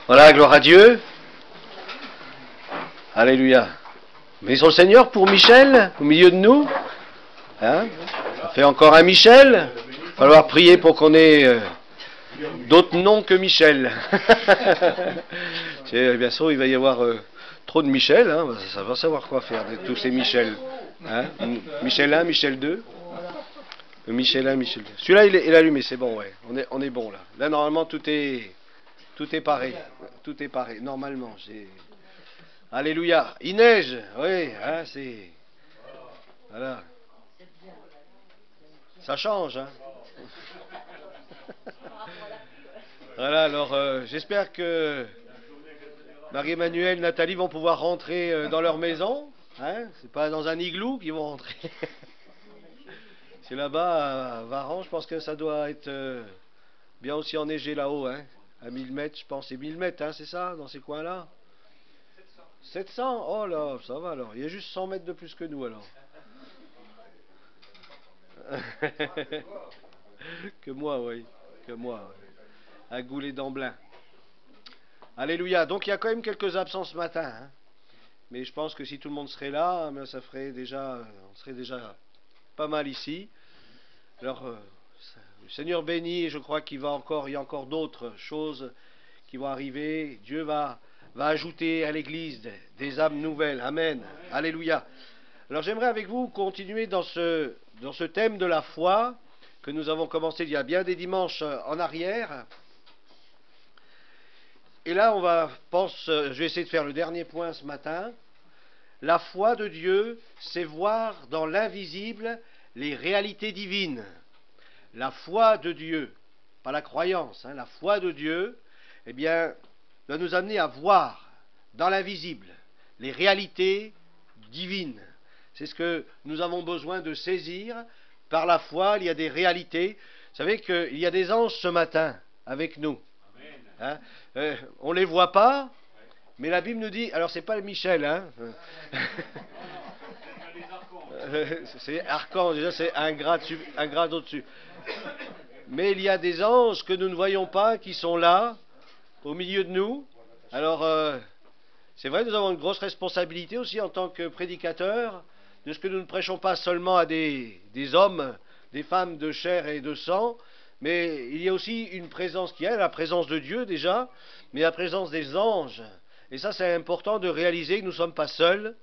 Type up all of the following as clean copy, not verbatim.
Voilà, gloire à Dieu. Alléluia. Bénissons le Seigneur pour Michel, au milieu de nous. Hein? Ça fait encore un Michel. Il va falloir prier pour qu'on ait d'autres noms que Michel. Bien sûr, il va y avoir trop de Michel. Hein? Ça va savoir quoi faire de tous ces Michel. Hein? Michel 1, Michel 2. Michel 1, Michel 2. Celui-là, il est allumé, c'est bon, ouais. On est bon, là. Là, normalement, tout est paré. Tout est paré, normalement. Alléluia. Il neige, oui, hein, c'est... Voilà. Ça change, hein. Voilà, alors, j'espère que Marie-Emmanuel, Nathalie vont pouvoir rentrer dans leur maison. Hein. C'est pas dans un igloo qu'ils vont rentrer. C'est là-bas, à Varan, je pense que ça doit être bien aussi enneigé là-haut, hein. À 1000 mètres, je pense. C'est 1000 mètres, hein, c'est ça, dans ces coins-là? 700. Oh là, ça va alors. Il y a juste 100 mètres de plus que nous, alors. Que moi, oui. Que moi. Oui. À Goulet-d'Amblin. Alléluia. Donc, il y a quand même quelques absences ce matin, hein. Mais je pense que si tout le monde serait là, ça ferait déjà... on serait déjà pas mal ici. Alors... le Seigneur bénit, et je crois qu'il y a encore d'autres choses qui vont arriver. Dieu va ajouter à l'Église des âmes nouvelles. Amen. Alléluia. Alors j'aimerais avec vous continuer dans ce thème de la foi que nous avons commencé il y a bien des dimanches en arrière. Et là, je vais essayer de faire le dernier point ce matin. La foi de Dieu, c'est voir dans l'invisible les réalités divines. La foi de Dieu, pas la croyance, hein, la foi de Dieu, eh bien, doit nous amener à voir dans l'invisible les réalités divines. C'est ce que nous avons besoin de saisir. Par la foi, il y a des réalités. Vous savez qu'il y a des anges ce matin avec nous. Hein, on ne les voit pas, mais la Bible nous dit... Alors, c'est pas Michel, hein. C'est archange, déjà c'est un grade au-dessus. Mais il y a des anges que nous ne voyons pas, qui sont là, au milieu de nous. Alors, c'est vrai, nous avons une grosse responsabilité aussi en tant que prédicateurs, de ce que nous ne prêchons pas seulement à des hommes, des femmes de chair et de sang, mais il y a aussi une présence qui est, la présence de Dieu déjà, mais la présence des anges. Et ça, c'est important de réaliser que nous ne sommes pas seuls.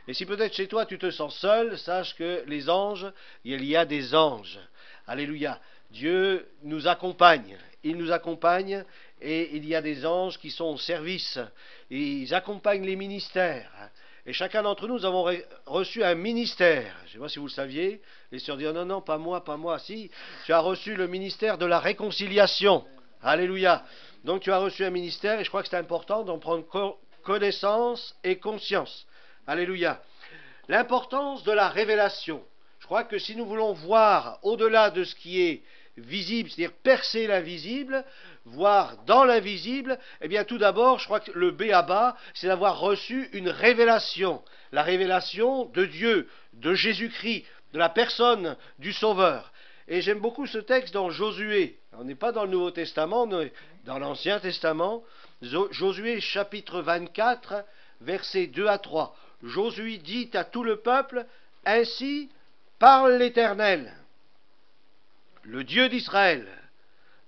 Et si peut-être chez toi tu te sens seul, sache que les anges, il y a des anges. Alléluia. Dieu nous accompagne. Il nous accompagne et il y a des anges qui sont au service. Et ils accompagnent les ministères. Et chacun d'entre nous, nous avons reçu un ministère. Je ne sais pas si vous le saviez. Les sœurs disent non, non, pas moi, pas moi. Si, tu as reçu le ministère de la réconciliation. Alléluia. Donc tu as reçu un ministère et je crois que c'est important d'en prendre connaissance et conscience. Alléluia. L'importance de la révélation. Je crois que si nous voulons voir au-delà de ce qui est visible, c'est-à-dire percer l'invisible, voir dans l'invisible, eh bien tout d'abord, je crois que le b.a.-ba, c'est d'avoir reçu une révélation. La révélation de Dieu, de Jésus-Christ, de la personne du Sauveur. Et j'aime beaucoup ce texte dans Josué. On n'est pas dans le Nouveau Testament, on est dans l'Ancien Testament. Josué chapitre 24, versets 2 à 3. Josué dit à tout le peuple, « Ainsi parle l'Éternel, le Dieu d'Israël.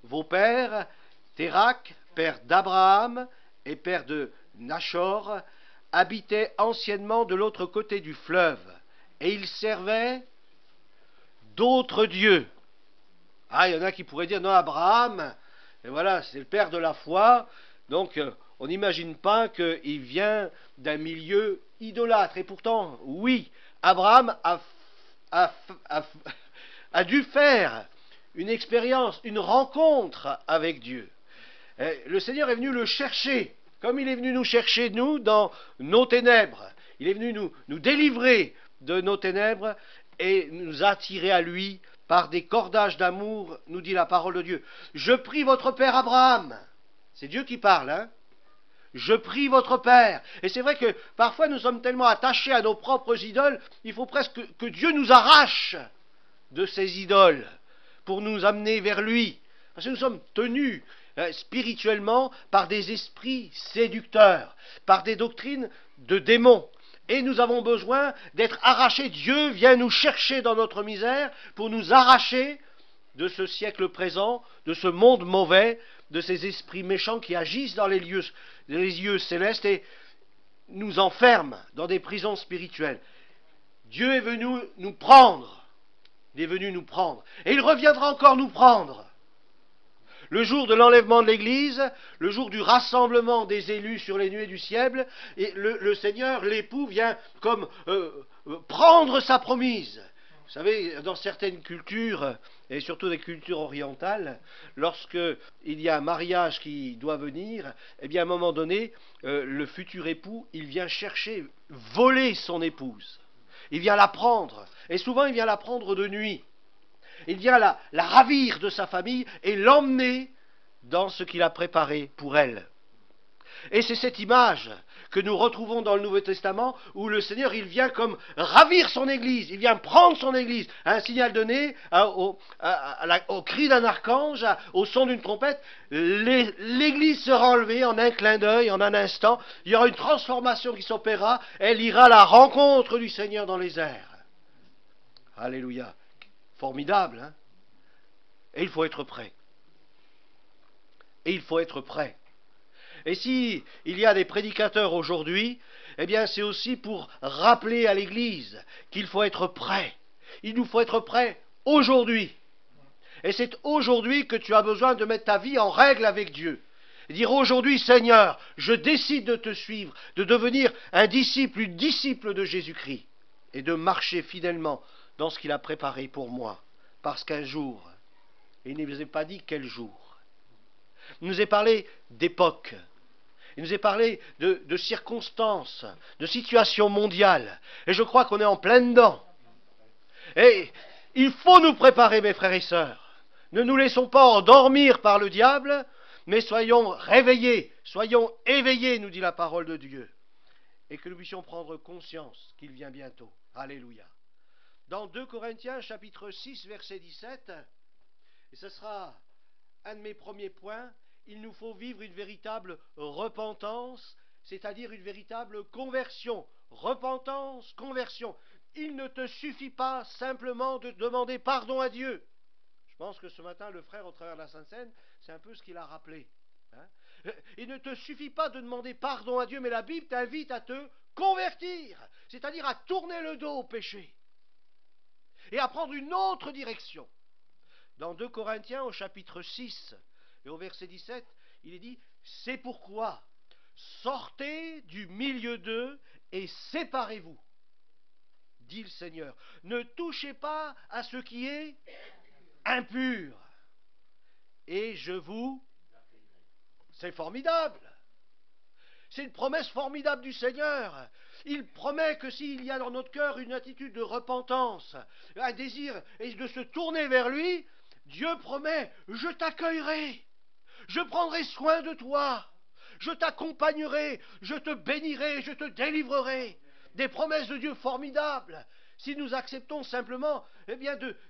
Vos pères, Térak, père d'Abraham et père de Nachor, habitaient anciennement de l'autre côté du fleuve, et ils servaient d'autres dieux. » Ah, il y en a qui pourraient dire, non, Abraham, et voilà, c'est le père de la foi, donc on n'imagine pas qu'il vient d'un milieu idolâtre. Et pourtant, oui, Abraham a dû faire une expérience, une rencontre avec Dieu. Et le Seigneur est venu le chercher, comme il est venu nous chercher, nous, dans nos ténèbres. Il est venu nous délivrer de nos ténèbres et nous attirer à lui par des cordages d'amour, nous dit la parole de Dieu. Je prie votre père Abraham. C'est Dieu qui parle, hein. Je prie votre Père. Et c'est vrai que parfois nous sommes tellement attachés à nos propres idoles, il faut presque que Dieu nous arrache de ces idoles pour nous amener vers lui. Parce que nous sommes tenus spirituellement par des esprits séducteurs, par des doctrines de démons. Et nous avons besoin d'être arrachés. Dieu vient nous chercher dans notre misère pour nous arracher de ce siècle présent, de ce monde mauvais, de ces esprits méchants qui agissent dans les lieux célestes et nous enferment dans des prisons spirituelles. Dieu est venu nous prendre. Il est venu nous prendre. Et il reviendra encore nous prendre. Le jour de l'enlèvement de l'Église, le jour du rassemblement des élus sur les nuées du ciel, et le Seigneur, l'époux, vient comme prendre sa promise. Vous savez, dans certaines cultures, et surtout des cultures orientales, lorsqu'il y a un mariage qui doit venir, eh bien à un moment donné, le futur époux, il vient chercher, voler son épouse. Il vient la prendre, et souvent il vient la prendre de nuit. Il vient la ravir de sa famille et l'emmener dans ce qu'il a préparé pour elle. Et c'est cette image que nous retrouvons dans le Nouveau Testament où le Seigneur, il vient comme ravir son Église, il vient prendre son Église, à un signal donné, au cri d'un archange, au son d'une trompette, l'Église sera enlevée en un clin d'œil, en un instant, il y aura une transformation qui s'opérera, elle ira à la rencontre du Seigneur dans les airs. Alléluia. Formidable, hein? Et il faut être prêt. Et il faut être prêt. Et si il y a des prédicateurs aujourd'hui, eh bien c'est aussi pour rappeler à l'Église qu'il faut être prêt. Il nous faut être prêt aujourd'hui. Et c'est aujourd'hui que tu as besoin de mettre ta vie en règle avec Dieu. Et dire aujourd'hui, Seigneur, je décide de te suivre, de devenir un disciple, une disciple de Jésus-Christ, et de marcher fidèlement dans ce qu'il a préparé pour moi. Parce qu'un jour, il ne nous a pas dit quel jour. Il nous a parlé d'époque. Il nous a parlé de circonstances, de situations mondiales. Et je crois qu'on est en plein dedans. Et il faut nous préparer, mes frères et sœurs. Ne nous laissons pas endormir par le diable, mais soyons réveillés, soyons éveillés, nous dit la parole de Dieu. Et que nous puissions prendre conscience qu'il vient bientôt. Alléluia. Dans 2 Corinthiens, chapitre 6, verset 17, et ce sera un de mes premiers points, il nous faut vivre une véritable repentance, c'est-à-dire une véritable conversion. Repentance, conversion. Il ne te suffit pas simplement de demander pardon à Dieu. Je pense que ce matin, le frère, au travers de la Sainte Seine, c'est un peu ce qu'il a rappelé. Il ne te suffit pas de demander pardon à Dieu, mais la Bible t'invite à te convertir, c'est-à-dire à tourner le dos au péché et à prendre une autre direction. Dans 2 Corinthiens, au chapitre 6 et au verset 17, il est dit « C'est pourquoi sortez du milieu d'eux et séparez-vous, dit le Seigneur. Ne touchez pas à ce qui est impur. Et je vous... » C'est formidable. C'est une promesse formidable du Seigneur. Il promet que s'il y a dans notre cœur une attitude de repentance, un désir et de se tourner vers lui, Dieu promet, je t'accueillerai, je prendrai soin de toi, je t'accompagnerai, je te bénirai, je te délivrerai. Des promesses de Dieu formidables. Si nous acceptons simplement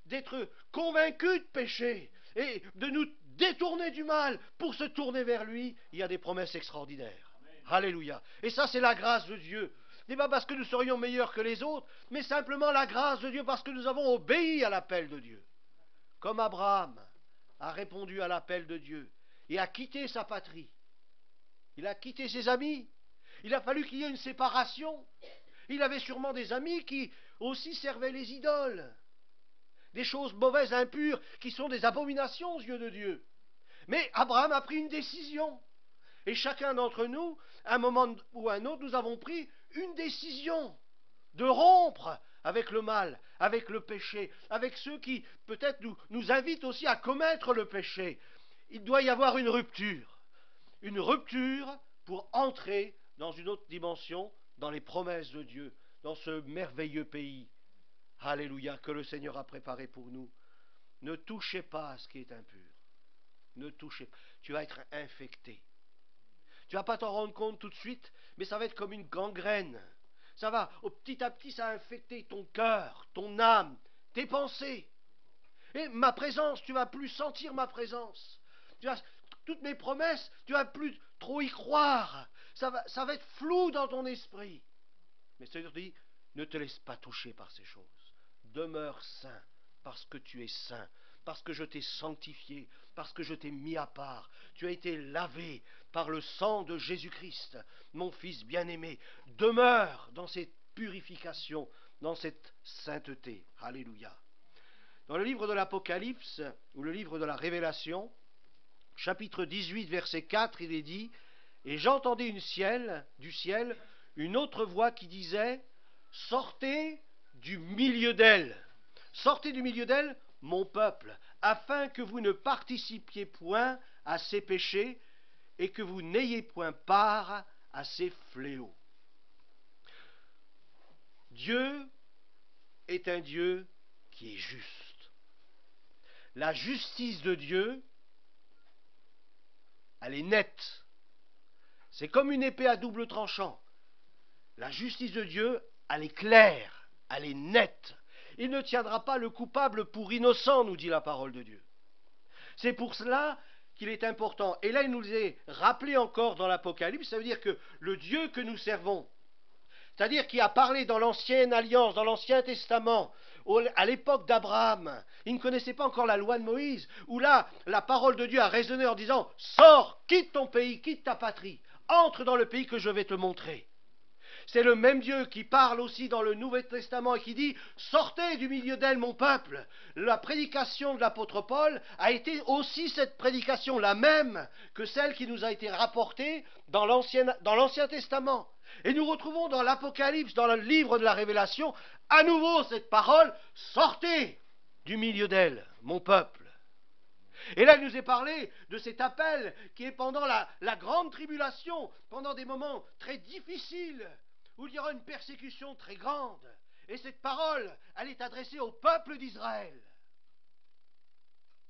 d'être convaincus de péché et de nous détourner du mal pour se tourner vers lui, il y a des promesses extraordinaires. Amen. Alléluia. Et ça, c'est la grâce de Dieu. Ce n'est pas parce que nous serions meilleurs que les autres, mais simplement la grâce de Dieu parce que nous avons obéi à l'appel de Dieu. Comme Abraham a répondu à l'appel de Dieu et a quitté sa patrie. Il a quitté ses amis. Il a fallu qu'il y ait une séparation. Il avait sûrement des amis qui aussi servaient les idoles. Des choses mauvaises, impures, qui sont des abominations aux yeux de Dieu. Mais Abraham a pris une décision. Et chacun d'entre nous, à un moment ou à un autre, nous avons pris une décision de rompre avec le mal, avec le péché, avec ceux qui peut-être nous invitent aussi à commettre le péché. Il doit y avoir une rupture pour entrer dans une autre dimension, dans les promesses de Dieu, dans ce merveilleux pays. Alléluia, que le Seigneur a préparé pour nous. Ne touchez pas à ce qui est impur. Ne touchez pas. Tu vas être infecté. Tu ne vas pas t'en rendre compte tout de suite, mais ça va être comme une gangrène. Ça va, petit à petit, ça va infecter ton cœur, ton âme, tes pensées. Et ma présence, tu ne vas plus sentir ma présence. Tu vas toutes mes promesses, tu vas plus trop y croire. Ça va être flou dans ton esprit. Mais le Seigneur dit, ne te laisse pas toucher par ces choses. Demeure saint, parce que tu es saint, parce que je t'ai sanctifié, parce que je t'ai mis à part. Tu as été lavé par le sang de Jésus-Christ, mon Fils bien-aimé. Demeure dans cette purification, dans cette sainteté. Alléluia. Dans le livre de l'Apocalypse, ou le livre de la Révélation, chapitre 18, verset 4, il est dit, « Et j'entendis du ciel une autre voix qui disait, « Sortez du milieu d'elle, sortez du milieu d'elle, mon peuple, afin que vous ne participiez point à ses péchés et que vous n'ayez point part à ses fléaux. » Dieu est un Dieu qui est juste. La justice de Dieu, elle est nette. C'est comme une épée à double tranchant. La justice de Dieu, elle est claire, elle est nette. Il ne tiendra pas le coupable pour innocent, nous dit la parole de Dieu. C'est pour cela qu'il est important. Et là, il nous est rappelé encore dans l'Apocalypse, ça veut dire que le Dieu que nous servons, c'est-à-dire qui a parlé dans l'Ancienne Alliance, dans l'Ancien Testament, à l'époque d'Abraham, il ne connaissait pas encore la loi de Moïse, où là, la parole de Dieu a résonné en disant « Sors, quitte ton pays, quitte ta patrie, entre dans le pays que je vais te montrer. » C'est le même Dieu qui parle aussi dans le Nouveau Testament et qui dit « Sortez du milieu d'elle, mon peuple ». La prédication de l'apôtre Paul a été aussi cette prédication, la même que celle qui nous a été rapportée dans l'Ancien Testament. Et nous retrouvons dans l'Apocalypse, dans le livre de la Révélation, à nouveau cette parole « Sortez du milieu d'elle, mon peuple ». Et là, il nous est parlé de cet appel qui est pendant la grande tribulation, pendant des moments très difficiles, où il y aura une persécution très grande. Et cette parole, elle est adressée au peuple d'Israël,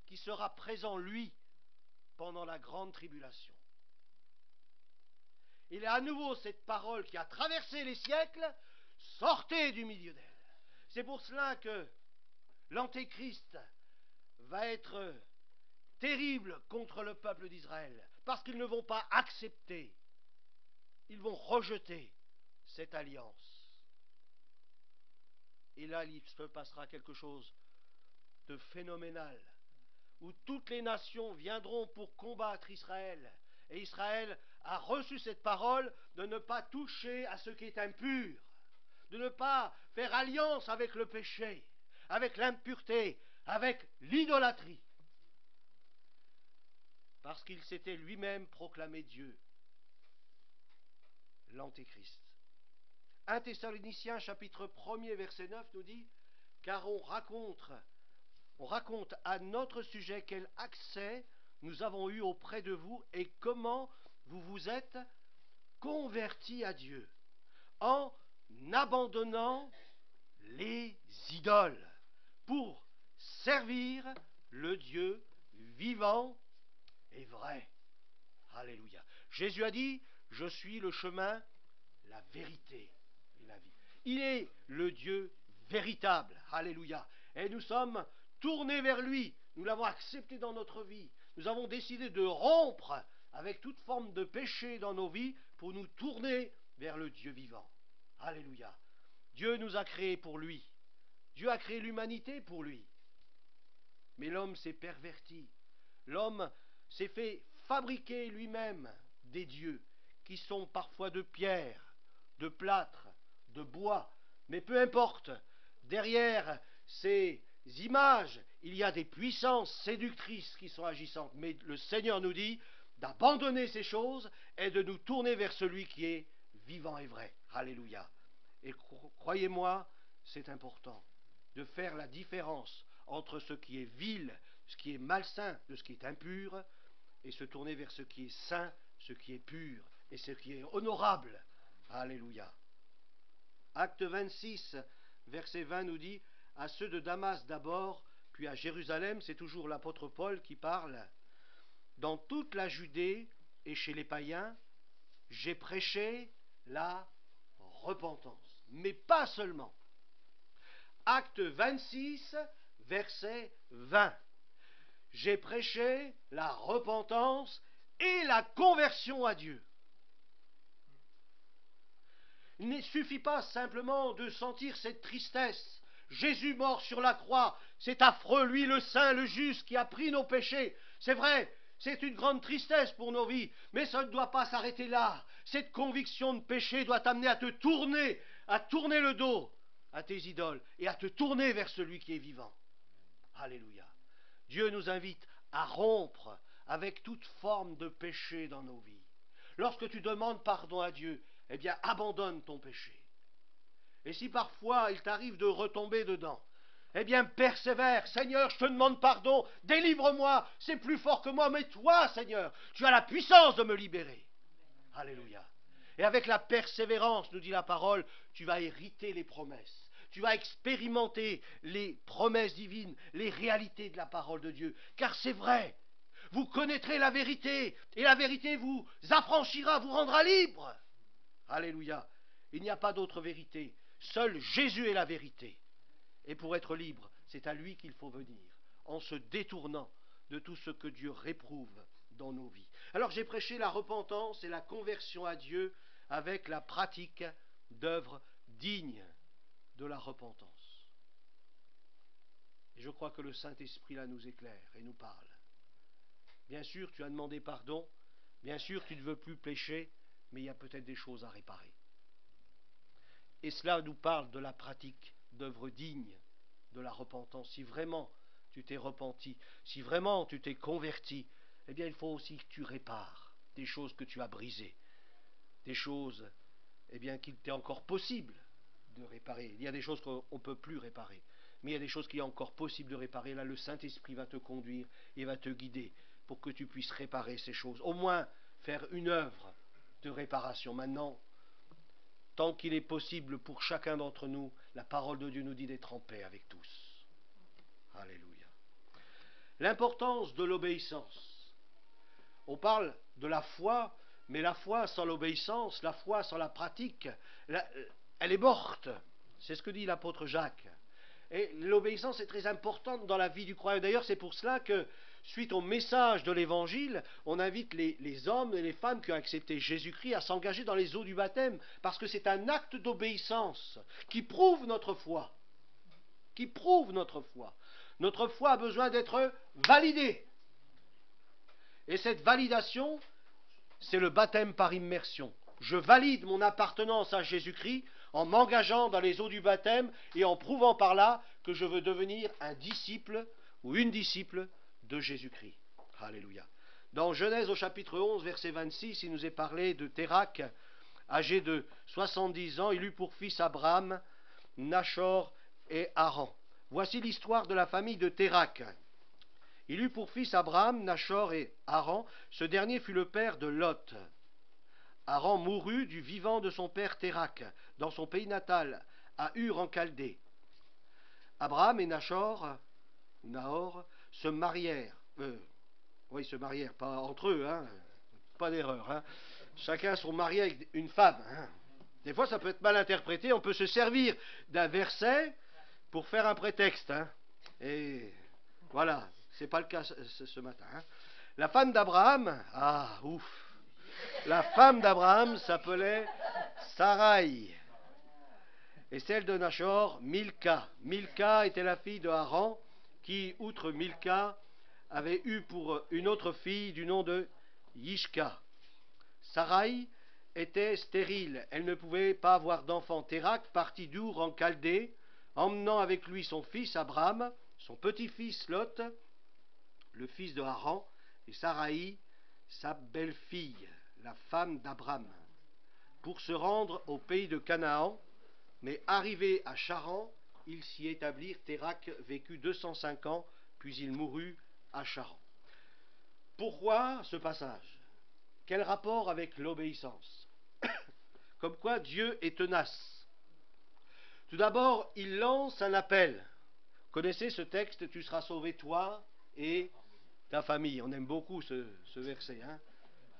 qui sera présent, lui, pendant la grande tribulation. Il y a à nouveau cette parole qui a traversé les siècles, sortez du milieu d'elle. C'est pour cela que l'Antéchrist va être terrible contre le peuple d'Israël, parce qu'ils ne vont pas accepter, ils vont rejeter cette alliance. Et là, il se passera quelque chose de phénoménal, où toutes les nations viendront pour combattre Israël. Et Israël a reçu cette parole de ne pas toucher à ce qui est impur, de ne pas faire alliance avec le péché, avec l'impureté, avec l'idolâtrie, parce qu'il s'était lui-même proclamé Dieu, l'Antéchrist. 1 Thessaloniciens chapitre 1er verset 9 nous dit « Car on raconte à notre sujet quel accès nous avons eu auprès de vous et comment vous vous êtes convertis à Dieu en abandonnant les idoles pour servir le Dieu vivant et vrai. » Alléluia. Jésus a dit « Je suis le chemin, la vérité et la vie. » Il est le Dieu véritable. Alléluia. Et nous sommes tournés vers lui. Nous l'avons accepté dans notre vie. Nous avons décidé de rompre avec toute forme de péché dans nos vies pour nous tourner vers le Dieu vivant. Alléluia. Dieu nous a créés pour lui. Dieu a créé l'humanité pour lui. Mais l'homme s'est perverti. L'homme s'est fait fabriquer lui-même des dieux qui sont parfois de pierre, de plâtre, de bois. Mais peu importe, derrière ces images, il y a des puissances séductrices qui sont agissantes. Mais le Seigneur nous dit d'abandonner ces choses et de nous tourner vers celui qui est vivant et vrai. Alléluia. Et croyez-moi, c'est important de faire la différence entre ce qui est vil, ce qui est malsain, de ce qui est impur, et se tourner vers ce qui est saint, ce qui est pur, et ce qui est honorable. Alléluia. Acte 26, verset 20 nous dit « À ceux de Damas d'abord, puis à Jérusalem », c'est toujours l'apôtre Paul qui parle, « dans toute la Judée et chez les païens, j'ai prêché la repentance. » Mais pas seulement. Acte 26, verset 20. j'ai prêché la repentance et la conversion à Dieu. Il ne suffit pas simplement de sentir cette tristesse. Jésus mort sur la croix, c'est affreux, lui le saint, le juste, qui a pris nos péchés. C'est vrai, c'est une grande tristesse pour nos vies, mais ça ne doit pas s'arrêter là. Cette conviction de péché doit t'amener à tourner le dos à tes idoles et à te tourner vers celui qui est vivant. Alléluia. Dieu nous invite à rompre avec toute forme de péché dans nos vies. Lorsque tu demandes pardon à Dieu, eh bien, abandonne ton péché. Et si parfois il t'arrive de retomber dedans, eh bien, persévère. Seigneur, je te demande pardon, délivre-moi, c'est plus fort que moi, mais toi, Seigneur, tu as la puissance de me libérer. Alléluia. Et avec la persévérance, nous dit la parole, tu vas hériter les promesses. Tu vas expérimenter les promesses divines, les réalités de la parole de Dieu. Car c'est vrai, vous connaîtrez la vérité, et la vérité vous affranchira, vous rendra libre. Alléluia. Il n'y a pas d'autre vérité. Seul Jésus est la vérité. Et pour être libre, c'est à lui qu'il faut venir, en se détournant de tout ce que Dieu réprouve dans nos vies. Alors j'ai prêché la repentance et la conversion à Dieu avec la pratique d'œuvres dignes de la repentance. Et je crois que le Saint-Esprit là nous éclaire et nous parle. Bien sûr, tu as demandé pardon, bien sûr, tu ne veux plus pécher, mais il y a peut-être des choses à réparer. Et cela nous parle de la pratique d'œuvres dignes de la repentance. Si vraiment tu t'es repenti, si vraiment tu t'es converti, eh bien il faut aussi que tu répares des choses que tu as brisées, des choses eh bien, qu'il t'est encore possible de réparer. Il y a des choses qu'on ne peut plus réparer, mais il y a des choses qu'il est encore possible de réparer. Là, le Saint-Esprit va te conduire et va te guider pour que tu puisses réparer ces choses. Au moins faire une œuvre de réparation. Maintenant, tant qu'il est possible pour chacun d'entre nous, la parole de Dieu nous dit d'être en paix avec tous. Alléluia. L'importance de l'obéissance. On parle de la foi, mais la foi sans l'obéissance, la foi sans la pratique, elle est morte. C'est ce que dit l'apôtre Jacques. Et l'obéissance est très importante dans la vie du croyant. D'ailleurs, c'est pour cela que, suite au message de l'Évangile, on invite les hommes et les femmes qui ont accepté Jésus-Christ à s'engager dans les eaux du baptême, parce que c'est un acte d'obéissance qui prouve notre foi. Qui prouve notre foi. Notre foi a besoin d'être validée. Et cette validation, c'est le baptême par immersion. Je valide mon appartenance à Jésus-Christ en m'engageant dans les eaux du baptême et en prouvant par là que je veux devenir un disciple ou une disciple de Jésus-Christ. Alléluia. Dans Genèse au chapitre 11, verset 26, il nous est parlé de Térak, âgé de 70 ans. Il eut pour fils Abraham, Nachor et Haran. Voici l'histoire de la famille de Térak. Il eut pour fils Abraham, Nachor et Haran. Ce dernier fut le père de Lot. Haran mourut du vivant de son père Térak, dans son pays natal, à Ur en Chaldée. Abraham et Nahor se marièrent. Ils se marièrent, pas entre eux, hein, pas d'erreur. Hein. Chacun sont mariés avec une femme. Hein. Des fois, ça peut être mal interprété. On peut se servir d'un verset pour faire un prétexte. Hein. Et voilà, c'est pas le cas ce matin. Hein. La femme d'Abraham, la femme d'Abraham s'appelait Sarai. Et celle de Nachor, Milka. Milka était la fille de Haran, qui, outre Milka, avait eu pour une autre fille du nom de Yishka. Sarai était stérile, elle ne pouvait pas avoir d'enfant. Térak partit d'Ur en Chaldée, emmenant avec lui son fils Abraham, son petit-fils Lot, le fils de Haran, et Sarai, sa belle-fille, la femme d'Abraham, pour se rendre au pays de Canaan. Mais arrivé à Charan, ils s'y établirent. Térak vécut 205 ans, puis il mourut à Charan. Pourquoi ce passage? Quel rapport avec l'obéissance? Comme quoi Dieu est tenace. Tout d'abord, il lance un appel. Vous connaissez ce texte, tu seras sauvé toi et ta famille. On aime beaucoup ce verset. Hein.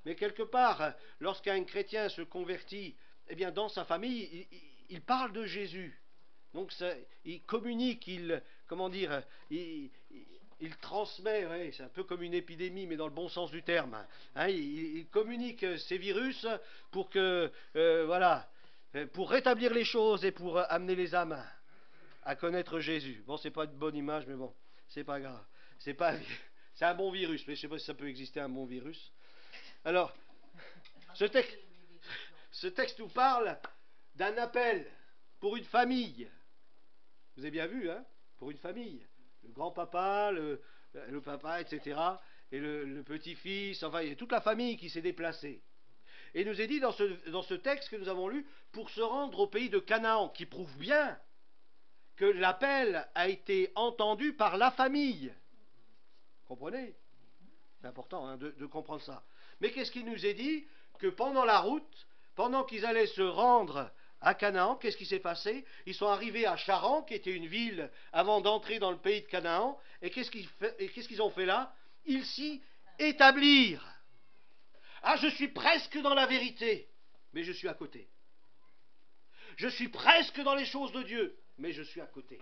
Mais quelque part, lorsqu'un chrétien se convertit, eh bien dans sa famille, il parle de Jésus. Donc il communique, il transmet, ouais, c'est un peu comme une épidémie, mais dans le bon sens du terme. Hein, il communique ces virus pour que, voilà, pour rétablir les choses et pour amener les âmes à connaître Jésus. Bon, c'est pas une bonne image, mais bon, c'est pas grave. C'est un bon virus, mais je sais pas si ça peut exister un bon virus. Alors, ce texte nous parle d'un appel pour une famille. Vous avez bien vu, hein, pour une famille. Le grand-papa, le papa, etc. Et le petit-fils, enfin, il y a toute la famille qui s'est déplacée. Et il nous est dit dans ce texte que nous avons lu, pour se rendre au pays de Canaan, qui prouve bien que l'appel a été entendu par la famille. Comprenez? C'est important, hein, de comprendre ça. Mais qu'est-ce qu'il nous est dit? Que pendant la route, pendant qu'ils allaient se rendre à Canaan, qu'est-ce qui s'est passé? Ils sont arrivés à Charan, qui était une ville avant d'entrer dans le pays de Canaan. Et qu'est-ce qu'ils ont fait là? Ils s'y établirent. Ah, je suis presque dans la vérité, mais je suis à côté. Je suis presque dans les choses de Dieu, mais je suis à côté.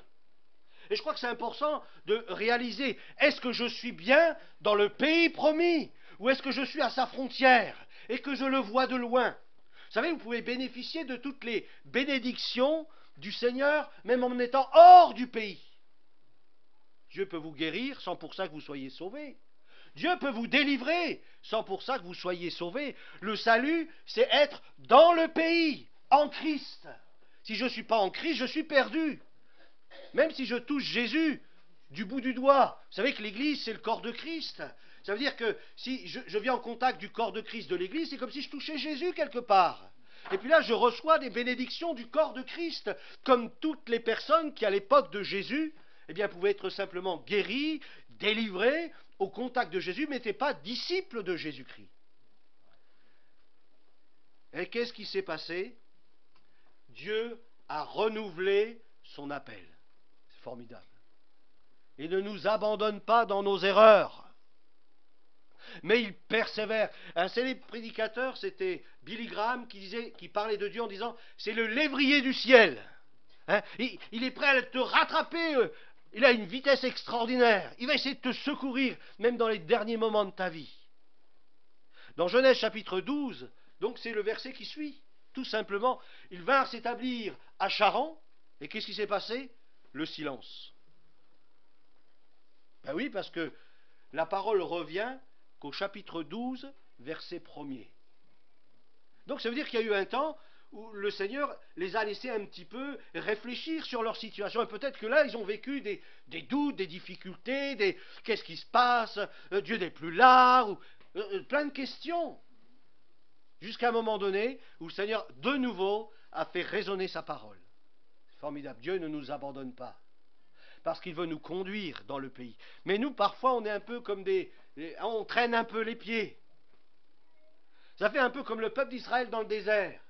Et je crois que c'est important de réaliser, est-ce que je suis bien dans le pays promis, ou est-ce que je suis à sa frontière, et que je le vois de loin? Vous savez, vous pouvez bénéficier de toutes les bénédictions du Seigneur, même en étant hors du pays. Dieu peut vous guérir sans pour ça que vous soyez sauvé. Dieu peut vous délivrer sans pour ça que vous soyez sauvé. Le salut, c'est être dans le pays, en Christ. Si je ne suis pas en Christ, je suis perdu. Même si je touche Jésus du bout du doigt. Vous savez que l'Église, c'est le corps de Christ. Ça veut dire que si je viens en contact du corps de Christ de l'Église, c'est comme si je touchais Jésus quelque part. Et puis là, je reçois des bénédictions du corps de Christ, comme toutes les personnes qui, à l'époque de Jésus, eh bien, pouvaient être simplement guéries, délivrées, au contact de Jésus, mais n'étaient pas disciples de Jésus-Christ. Et qu'est-ce qui s'est passé? Dieu a renouvelé son appel. C'est formidable. Il ne nous abandonne pas dans nos erreurs, mais il persévère. Un célèbre prédicateur, c'était Billy Graham, qui parlait de Dieu en disant, c'est le lévrier du ciel. Hein, il est prêt à te rattraper, il a une vitesse extraordinaire, il va essayer de te secourir, même dans les derniers moments de ta vie. Dans Genèse chapitre 12, donc c'est le verset qui suit, tout simplement, ils vinrent s'établir à Charan, et qu'est-ce qui s'est passé? Le silence. Ben oui, parce que la parole revient qu'au chapitre 12, verset 1er. Donc ça veut dire qu'il y a eu un temps où le Seigneur les a laissés un petit peu réfléchir sur leur situation. Et peut-être que là, ils ont vécu des doutes, des difficultés, qu'est-ce qui se passe, Dieu n'est plus là, ou, plein de questions. Jusqu'à un moment donné où le Seigneur, de nouveau, a fait résonner sa parole. C'est formidable. Dieu ne nous abandonne pas, parce qu'il veut nous conduire dans le pays. Mais nous, parfois, on est un peu comme on traîne un peu les pieds. Ça fait un peu comme le peuple d'Israël dans le désert.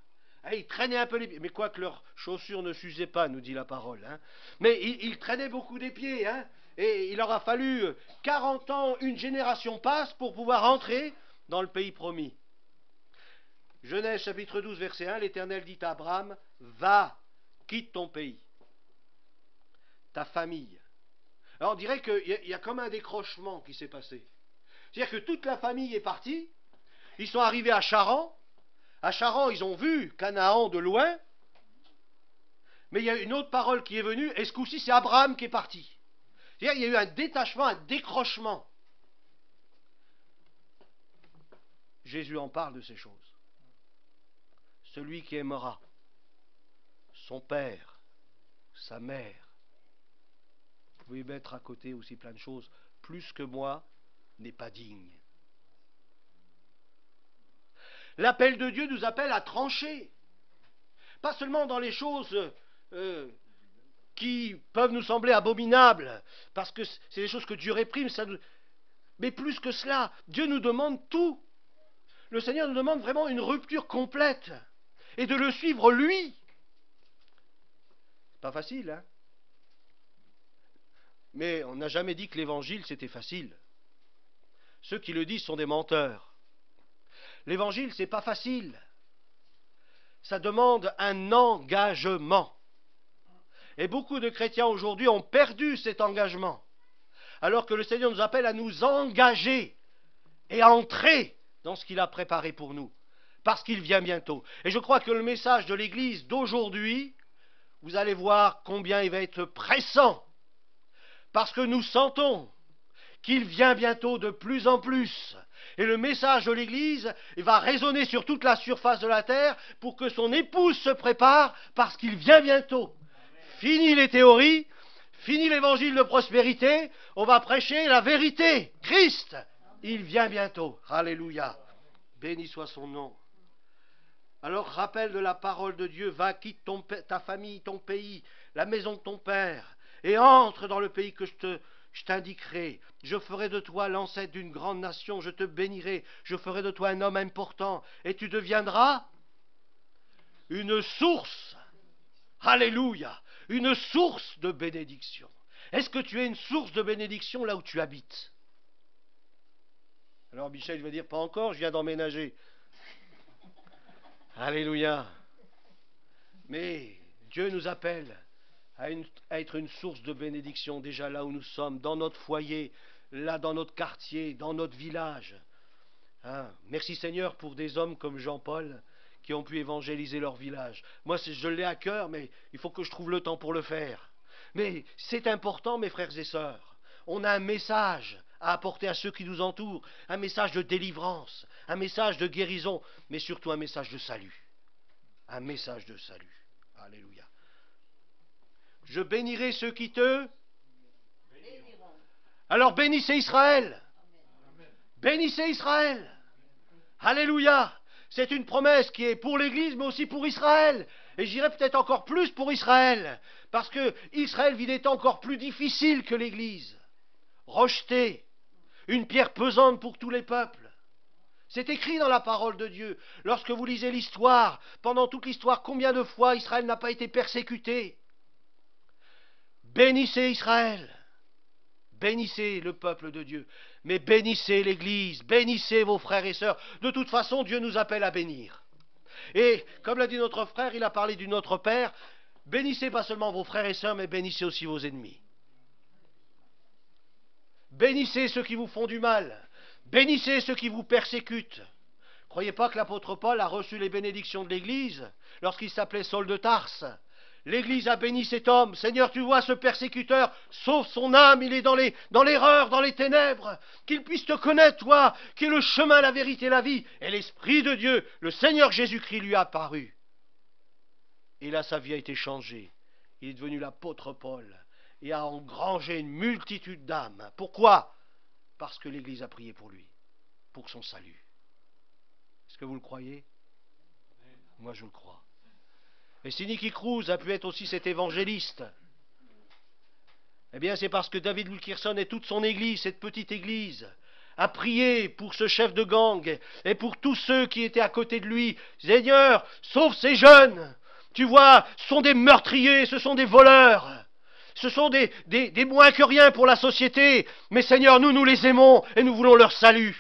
Ils traînaient un peu les pieds, mais quoique leurs chaussures ne s'usaient pas, nous dit la parole. Hein. Mais ils traînaient beaucoup des pieds. Hein. Et il leur a fallu 40 ans, une génération passe pour pouvoir entrer dans le pays promis. Genèse chapitre 12, verset 1, l'Éternel dit à Abraham, va, quitte ton pays, ta famille. Alors on dirait qu'il y a comme un décrochement qui s'est passé. C'est-à-dire que toute la famille est partie, ils sont arrivés à Charan. À Charan, ils ont vu Canaan de loin, mais il y a une autre parole qui est venue, et ce coup-ci, c'est Abraham qui est parti. C'est-à-dire qu'il y a eu un détachement, un décrochement. Jésus en parle de ces choses. Celui qui aimera son père, sa mère, vous pouvez mettre à côté aussi plein de choses, plus que moi, n'est pas digne. L'appel de Dieu nous appelle à trancher. Pas seulement dans les choses qui peuvent nous sembler abominables, parce que c'est des choses que Dieu réprime, mais plus que cela, Dieu nous demande tout. Le Seigneur nous demande vraiment une rupture complète, et de le suivre lui. C'est pas facile, hein? Mais on n'a jamais dit que l'évangile c'était facile. Ceux qui le disent sont des menteurs. L'évangile, c'est pas facile. Ça demande un engagement. Et beaucoup de chrétiens aujourd'hui ont perdu cet engagement. alors que le Seigneur nous appelle à nous engager et à entrer dans ce qu'il a préparé pour nous, parce qu'il vient bientôt. Et je crois que le message de l'Église d'aujourd'hui, vous allez voir combien il va être pressant, parce que nous sentons qu'il vient bientôt de plus en plus. Et le message de l'Église va résonner sur toute la surface de la terre pour que son épouse se prépare, parce qu'il vient bientôt. Fini les théories, fini l'évangile de prospérité, on va prêcher la vérité. Christ, il vient bientôt. Alléluia. Béni soit son nom. Alors rappelle de la parole de Dieu, va, quitte ta famille, ton pays, la maison de ton père, et entre dans le pays que je t'indiquerai. Je ferai de toi l'ancêtre d'une grande nation, je te bénirai, je ferai de toi un homme important, et tu deviendras une source. Alléluia. Une source de bénédiction. Est-ce que tu es une source de bénédiction là où tu habites? Alors Michel va dire, pas encore, je viens d'emménager. Alléluia. Mais Dieu nous appelle à être une source de bénédiction déjà là où nous sommes, dans notre foyer, là dans notre quartier, dans notre village. Hein? Merci Seigneur pour des hommes comme Jean-Paul qui ont pu évangéliser leur village. Moi, je l'ai à cœur, mais il faut que je trouve le temps pour le faire. Mais c'est important, mes frères et sœurs. On a un message à apporter à ceux qui nous entourent, un message de délivrance, un message de guérison, mais surtout un message de salut. Un message de salut. Alléluia. Je bénirai ceux qui te béniront. Alors bénissez Israël. Bénissez Israël. Alléluia. C'est une promesse qui est pour l'Église, mais aussi pour Israël. Et j'irai peut-être encore plus pour Israël, parce que Israël vit des temps encore plus difficiles que l'Église. Rejeté, une pierre pesante pour tous les peuples. C'est écrit dans la parole de Dieu. Lorsque vous lisez l'histoire, pendant toute l'histoire, combien de fois Israël n'a pas été persécuté? Bénissez Israël. Bénissez le peuple de Dieu, mais bénissez l'Église, bénissez vos frères et sœurs. De toute façon, Dieu nous appelle à bénir. Et comme l'a dit notre frère, il a parlé du Notre Père, bénissez pas seulement vos frères et sœurs, mais bénissez aussi vos ennemis. Bénissez ceux qui vous font du mal, bénissez ceux qui vous persécutent. Croyez pas que l'apôtre Paul a reçu les bénédictions de l'Église lorsqu'il s'appelait Saul de Tarse. L'Église a béni cet homme. Seigneur, tu vois ce persécuteur, sauve son âme, il est dans l'erreur, dans les ténèbres. Qu'il puisse te connaître, toi, qui es le chemin, la vérité et la vie. Et l'Esprit de Dieu, le Seigneur Jésus-Christ lui a apparu. Et là, sa vie a été changée. Il est devenu l'apôtre Paul et a engrangé une multitude d'âmes. Pourquoi? Parce que l'Église a prié pour lui, pour son salut. Est-ce que vous le croyez? Moi, je le crois. Et si Nicky Cruz a pu être aussi cet évangéliste, eh bien c'est parce que David Wilkerson et toute son église, cette petite église, a prié pour ce chef de gang et pour tous ceux qui étaient à côté de lui. Seigneur, sauve ces jeunes. Tu vois, ce sont des meurtriers, ce sont des voleurs. Ce sont des moins que rien pour la société. Mais Seigneur, nous les aimons et nous voulons leur salut.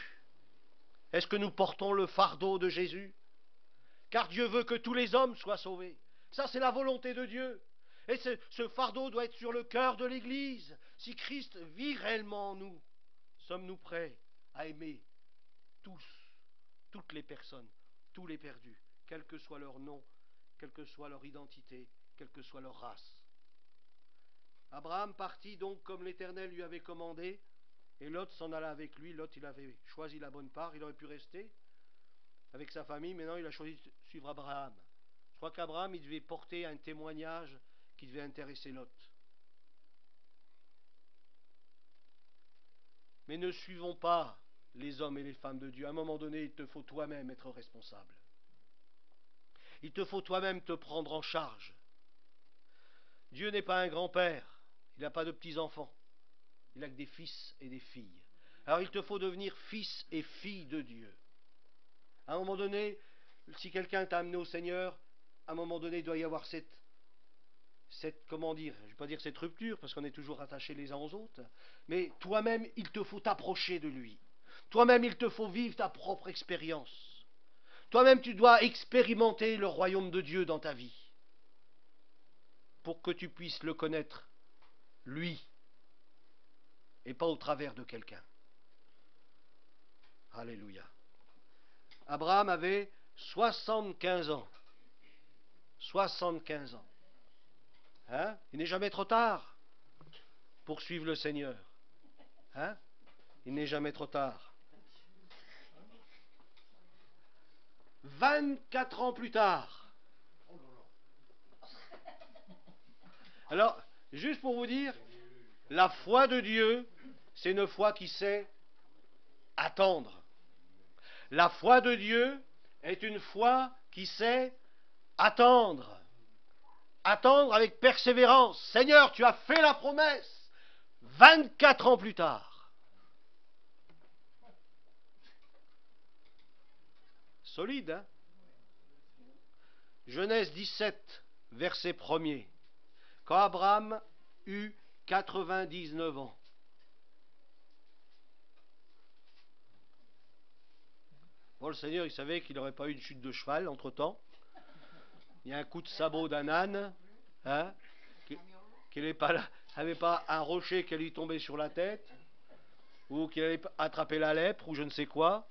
Est-ce que nous portons le fardeau de Jésus? Car Dieu veut que tous les hommes soient sauvés. Ça, c'est la volonté de Dieu. Et ce fardeau doit être sur le cœur de l'Église. Si Christ vit réellement en nous, sommes-nous prêts à aimer tous, toutes les personnes, tous les perdus, quel que soit leur nom, quelle que soit leur identité, quelle que soit leur race. Abraham partit donc comme l'Éternel lui avait commandé, et Lot s'en alla avec lui. Lot, il avait choisi la bonne part, il aurait pu rester avec sa famille, mais non, il a choisi de suivre Abraham. Je crois qu'Abraham, il devait porter un témoignage qui devait intéresser Lot. Mais ne suivons pas les hommes et les femmes de Dieu. À un moment donné, il te faut toi-même être responsable. Il te faut toi-même te prendre en charge. Dieu n'est pas un grand-père. Il n'a pas de petits-enfants. Il n'a que des fils et des filles. Alors il te faut devenir fils et fille de Dieu. À un moment donné, si quelqu'un t'a amené au Seigneur, à un moment donné, il doit y avoir cette comment dire, je ne vais pas dire cette rupture, parce qu'on est toujours attachés les uns aux autres, mais toi-même, il te faut t'approcher de lui. Toi-même, il te faut vivre ta propre expérience. Toi-même, tu dois expérimenter le royaume de Dieu dans ta vie, pour que tu puisses le connaître, lui. et pas au travers de quelqu'un. Alléluia. Abraham avait 75 ans. 75 ans. Hein? Il n'est jamais trop tard pour suivre le Seigneur. Hein? Il n'est jamais trop tard. 24 ans plus tard. Alors, juste pour vous dire, la foi de Dieu, c'est une foi qui sait attendre. La foi de Dieu est une foi qui sait attendre. Attendre avec persévérance. Seigneur, tu as fait la promesse. 24 ans plus tard. Solide, hein? Genèse 17, verset 1er. Quand Abraham eut 99 ans. Bon, le Seigneur, il savait qu'il n'aurait pas eu une chute de cheval entre-temps. Il y a un coup de sabot d'un âne, hein, qu'il n'avait pas un rocher qui allait lui tomber sur la tête, ou qu'il allait attraper la lèpre, ou je ne sais quoi.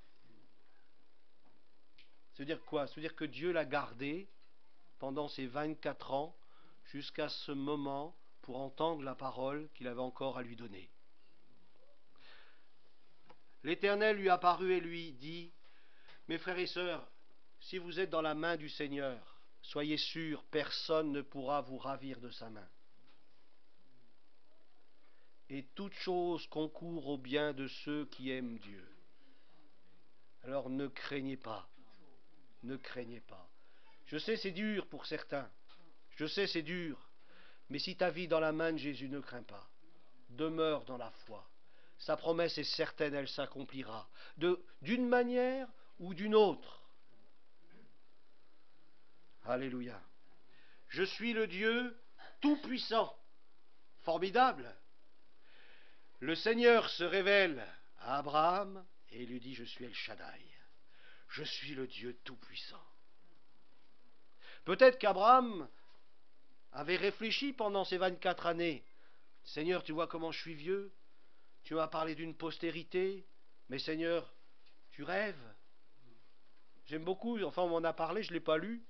Ça veut dire quoi? Ça veut dire que Dieu l'a gardé pendant ces 24 ans, jusqu'à ce moment, pour entendre la parole qu'il avait encore à lui donner. L'Éternel lui apparut et lui dit: mes frères et sœurs, si vous êtes dans la main du Seigneur, soyez sûrs, personne ne pourra vous ravir de sa main. Et toute chose concourt au bien de ceux qui aiment Dieu. Alors ne craignez pas, ne craignez pas. Je sais c'est dur pour certains, je sais c'est dur, mais si ta vie est dans la main de Jésus, ne crains pas. Demeure dans la foi. Sa promesse est certaine, elle s'accomplira. D'une manière ou d'une autre. Alléluia. Je suis le Dieu tout-puissant. Formidable. Le Seigneur se révèle à Abraham et il lui dit: je suis El Shaddai. Je suis le Dieu tout-puissant. Peut-être qu'Abraham avait réfléchi pendant ces 24 années. Seigneur, tu vois comment je suis vieux. Tu m'as parlé d'une postérité. Mais Seigneur, tu rêves. J'aime beaucoup, enfin on m'en a parlé, je ne l'ai pas lu.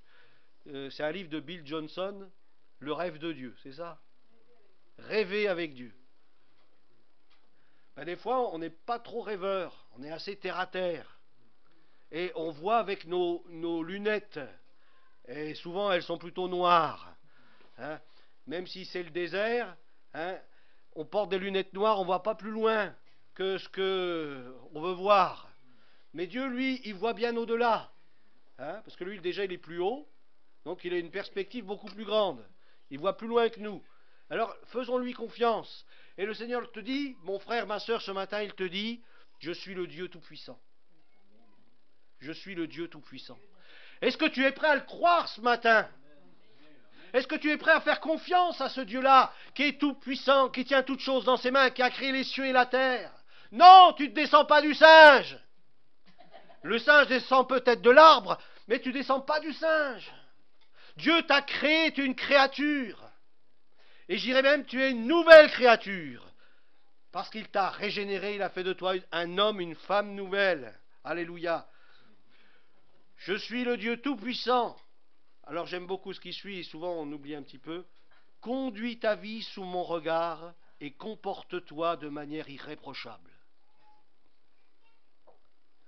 C'est un livre de Bill Johnson, Le rêve de Dieu, c'est ça? Rêver avec Dieu. Ben, des fois, on n'est pas trop rêveur, on est assez terre à terre. Et on voit avec nos lunettes, et souvent elles sont plutôt noires. Hein? Même si c'est le désert, hein, on porte des lunettes noires, on ne voit pas plus loin que ce qu'on veut voir. Mais Dieu, lui, il voit bien au-delà. Hein, parce que lui, déjà, il est plus haut. Donc, il a une perspective beaucoup plus grande. Il voit plus loin que nous. Alors, faisons-lui confiance. Et le Seigneur te dit, mon frère, ma sœur, ce matin, il te dit: je suis le Dieu Tout-Puissant. Je suis le Dieu Tout-Puissant. Est-ce que tu es prêt à le croire ce matin? Est-ce que tu es prêt à faire confiance à ce Dieu-là, qui est tout-puissant, qui tient toutes choses dans ses mains, qui a créé les cieux et la terre? Non, tu ne descends pas du singe. Le singe descend peut-être de l'arbre, mais tu ne descends pas du singe. Dieu t'a créé, tu es une créature. Et je dirais même, tu es une nouvelle créature. Parce qu'il t'a régénéré, il a fait de toi un homme, une femme nouvelle. Alléluia. Je suis le Dieu tout-puissant. Alors j'aime beaucoup ce qui suit, et souvent on oublie un petit peu. Conduis ta vie sous mon regard et comporte-toi de manière irréprochable.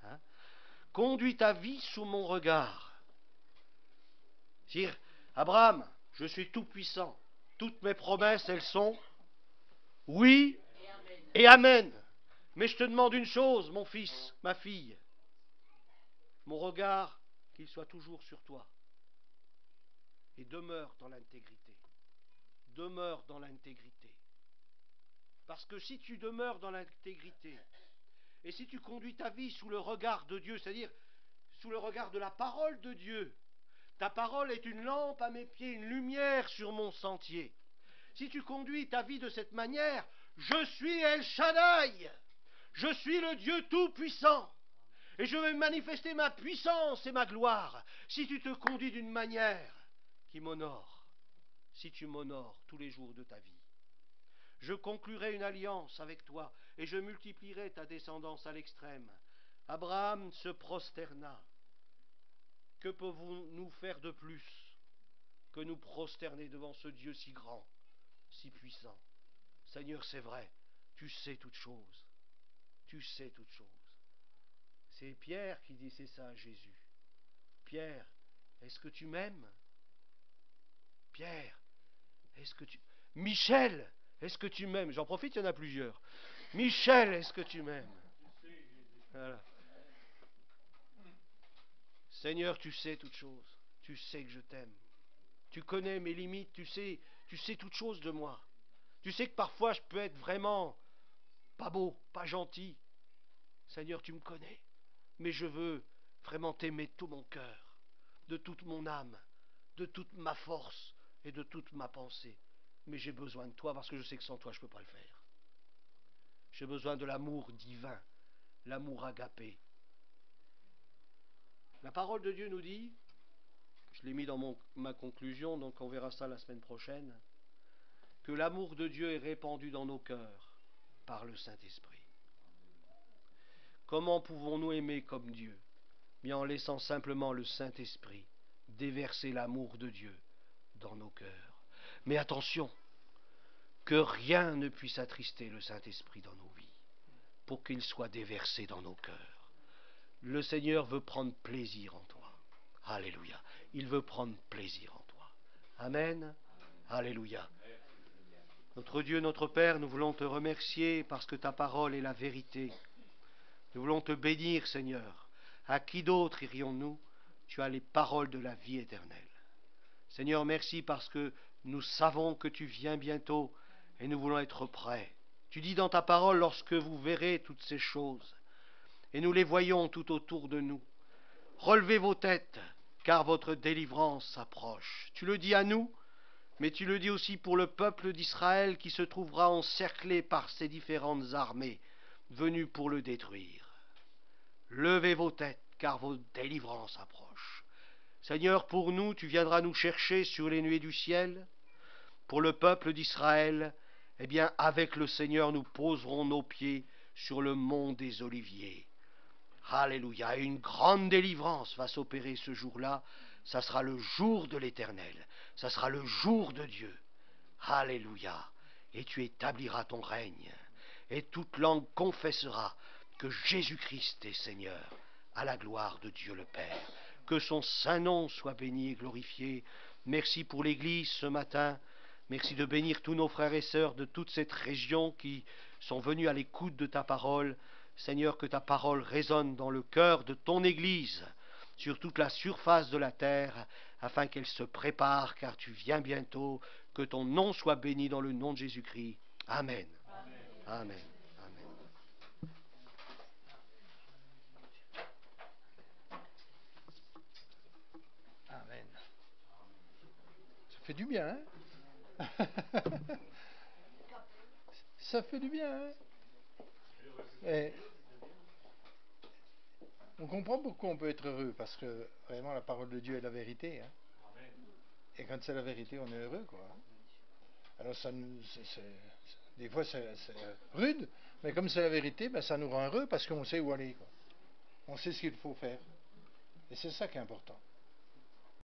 Hein? Conduis ta vie sous mon regard. C'est-à-dire, Abraham, je suis tout-puissant. Toutes mes promesses, elles sont oui et amen. Mais je te demande une chose, mon fils, ma fille. Mon regard, qu'il soit toujours sur toi. Et demeure dans l'intégrité. Demeure dans l'intégrité. Parce que si tu demeures dans l'intégrité, et si tu conduis ta vie sous le regard de Dieu, c'est-à-dire sous le regard de la parole de Dieu, ta parole est une lampe à mes pieds, une lumière sur mon sentier. Si tu conduis ta vie de cette manière, je suis El Shaddai, je suis le Dieu tout-puissant, et je vais manifester ma puissance et ma gloire si tu te conduis d'une manière qui m'honore, si tu m'honores tous les jours de ta vie. je conclurai une alliance avec toi, et je multiplierai ta descendance à l'extrême. Abraham se prosterna. Que pouvons-nous faire de plus que nous prosterner devant ce Dieu si grand, si puissant? Seigneur, c'est vrai, tu sais toutes choses. Tu sais toutes choses. C'est Pierre qui disait ça à Jésus. Pierre, est-ce que tu m'aimes? Pierre, est-ce que tu... Michel, est-ce que tu m'aimes? J'en profite, il y en a plusieurs. Michel, est-ce que tu m'aimes? Voilà. Seigneur, tu sais toutes choses. Tu sais que je t'aime. Tu connais mes limites, tu sais toutes choses de moi. Tu sais que parfois je peux être vraiment pas beau, pas gentil. Seigneur, tu me connais. Mais je veux vraiment t'aimer de tout mon cœur, de toute mon âme, de toute ma force et de toute ma pensée. Mais j'ai besoin de toi parce que je sais que sans toi je ne peux pas le faire. J'ai besoin de l'amour divin, l'amour agapé. La parole de Dieu nous dit, je l'ai mis dans ma conclusion, donc on verra ça la semaine prochaine, que l'amour de Dieu est répandu dans nos cœurs par le Saint-Esprit. Comment pouvons-nous aimer comme Dieu? Bien en laissant simplement le Saint-Esprit déverser l'amour de Dieu dans nos cœurs. Mais attention, que rien ne puisse attrister le Saint-Esprit dans nos vies, pour qu'il soit déversé dans nos cœurs. Le Seigneur veut prendre plaisir en toi. Alléluia. Il veut prendre plaisir en toi. Amen. Alléluia. Notre Dieu, notre Père, nous voulons te remercier parce que ta parole est la vérité. Nous voulons te bénir, Seigneur. À qui d'autre irions-nous? Tu as les paroles de la vie éternelle. Seigneur, merci parce que nous savons que tu viens bientôt et nous voulons être prêts. Tu dis dans ta parole, lorsque vous verrez toutes ces choses, et nous les voyons tout autour de nous, relevez vos têtes, car votre délivrance s'approche. Tu le dis à nous, mais tu le dis aussi pour le peuple d'Israël qui se trouvera encerclé par ces différentes armées venues pour le détruire. Levez vos têtes, car votre délivrance approche. Seigneur, pour nous, tu viendras nous chercher sur les nuées du ciel. Pour le peuple d'Israël, eh bien, avec le Seigneur, nous poserons nos pieds sur le mont des Oliviers. Alléluia. Et une grande délivrance va s'opérer ce jour-là. Ça sera le jour de l'Éternel. Ça sera le jour de Dieu. Alléluia. Et tu établiras ton règne. Et toute langue confessera que Jésus-Christ est Seigneur, à la gloire de Dieu le Père. Que son saint nom soit béni et glorifié. Merci pour l'Église ce matin. Merci de bénir tous nos frères et sœurs de toute cette région qui sont venus à l'écoute de ta parole. Seigneur, que ta parole résonne dans le cœur de ton Église, sur toute la surface de la terre, afin qu'elle se prépare, car tu viens bientôt. Que ton nom soit béni dans le nom de Jésus-Christ. Amen. Amen. Amen. Amen. Amen. Ça fait du bien, hein? Ça fait du bien, hein? Et on comprend pourquoi on peut être heureux, parce que vraiment la parole de Dieu est la vérité, hein? Et quand c'est la vérité, on est heureux, quoi. Alors ça nous, des fois c'est rude, mais comme c'est la vérité, ben, ça nous rend heureux parce qu'on sait où aller, quoi. On sait ce qu'il faut faire. Et c'est ça qui est important.